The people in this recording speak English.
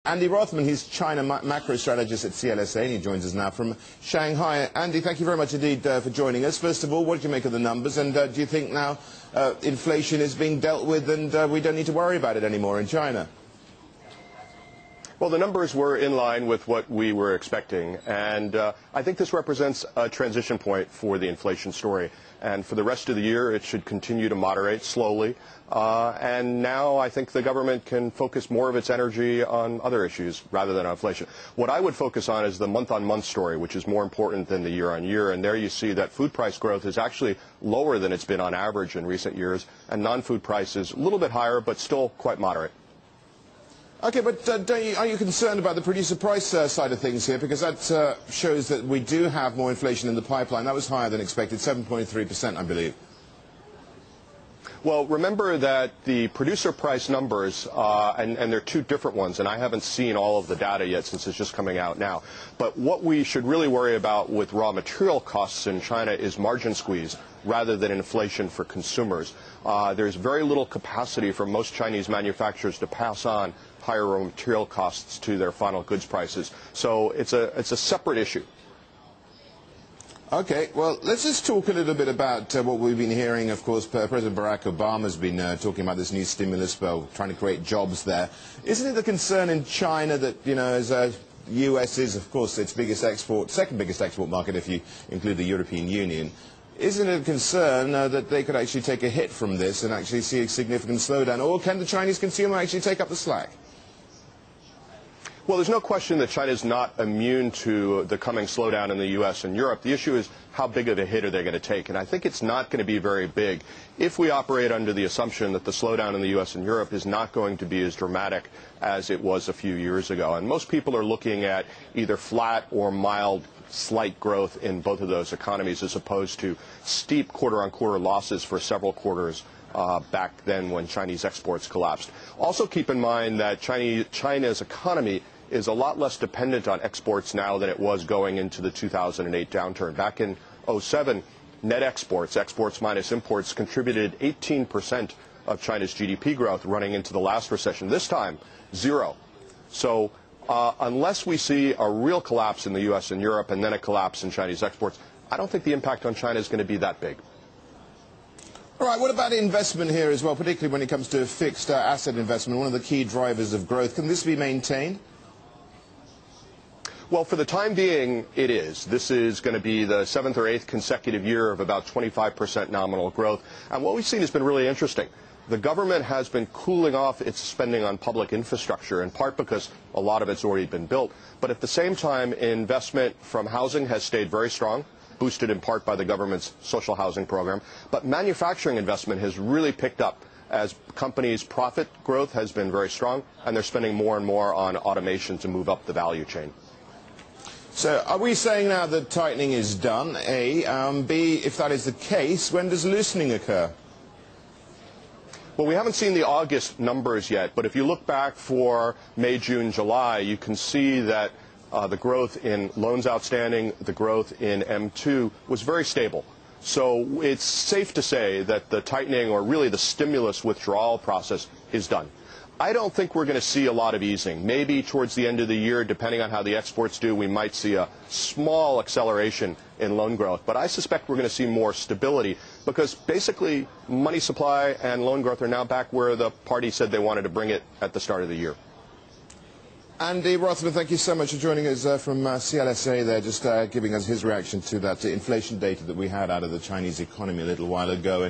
Andy Rothman, he's China macro strategist at CLSA, and he joins us now from Shanghai. Andy, thank you very much indeed for joining us. First of all, what did you make of the numbers, and do you think now inflation is being dealt with and we don't need to worry about it anymore in China? Well, the numbers were in line with what we were expecting, and I think this represents a transition point for the inflation story. And for the rest of the year, it should continue to moderate slowly. And now I think the government can focus more of its energy on other issues rather than on inflation. What I would focus on is the month-on-month story, which is more important than the year-on-year. And there you see that food price growth is actually lower than it's been on average in recent years, and non-food prices a little bit higher, but still quite moderate. Okay, but are you concerned about the producer price side of things here? Because that shows that we do have more inflation in the pipeline. That was higher than expected, 7.3%, I believe. Well, remember that the producer price numbers, and they're two different ones, and I haven't seen all of the data yet since it's just coming out now. But what we should really worry about with raw material costs in China is margin squeeze rather than inflation for consumers. There's very little capacity for most Chinese manufacturers to pass on higher raw material costs to their final goods prices. So it's a separate issue. Okay, well, let's just talk a little bit about what we've been hearing. Of course, President Barack Obama has been talking about this new stimulus bill, trying to create jobs there. Isn't it the concern in China that, you know, as U.S. is, of course, its biggest export, second biggest export market if you include the European Union, isn't it a concern that they could actually take a hit from this and actually see a significant slowdown? Or can the Chinese consumer actually take up the slack? Well, there's no question that China is not immune to the coming slowdown in the U.S. and Europe. The issue is how big of a hit are they going to take? And I think it's not going to be very big if we operate under the assumption that the slowdown in the U.S. and Europe is not going to be as dramatic as it was a few years ago. And most people are looking at either flat or mild slight growth in both of those economies as opposed to steep quarter-on-quarter losses for several quarters back then when Chinese exports collapsed. Also keep in mind that China's economy is a lot less dependent on exports now than it was going into the 2008 downturn. Back in 2007, net exports minus imports, contributed 18% of China's GDP growth running into the last recession. This time, 0. So unless we see a real collapse in the U.S. and Europe and then a collapse in Chinese exports, I don't think the impact on China is going to be that big. All right, what about investment here as well, particularly when it comes to fixed asset investment, one of the key drivers of growth? Can this be maintained? Well, for the time being, it is. This is going to be the 7th or 8th consecutive year of about 25% nominal growth. And what we've seen has been really interesting. The government has been cooling off its spending on public infrastructure, in part because a lot of it's already been built. But at the same time, investment from housing has stayed very strong, boosted in part by the government's social housing program. But manufacturing investment has really picked up as companies' profit growth has been very strong, and they're spending more and more on automation to move up the value chain. So are we saying now that tightening is done, A? B, if that is the case, when does loosening occur? Well, we haven't seen the August numbers yet, but if you look back for May, June, July, you can see that the growth in loans outstanding, the growth in M2 was very stable. So it's safe to say that the tightening, or really the stimulus withdrawal process, is done. I don't think we're going to see a lot of easing. Maybe towards the end of the year, depending on how the exports do, we might see a small acceleration in loan growth. But I suspect we're going to see more stability because basically money supply and loan growth are now back where the party said they wanted to bring it at the start of the year. Andy Rothman, thank you so much for joining us from CLSA there, just giving us his reaction to that inflation data that we had out of the Chinese economy a little while ago.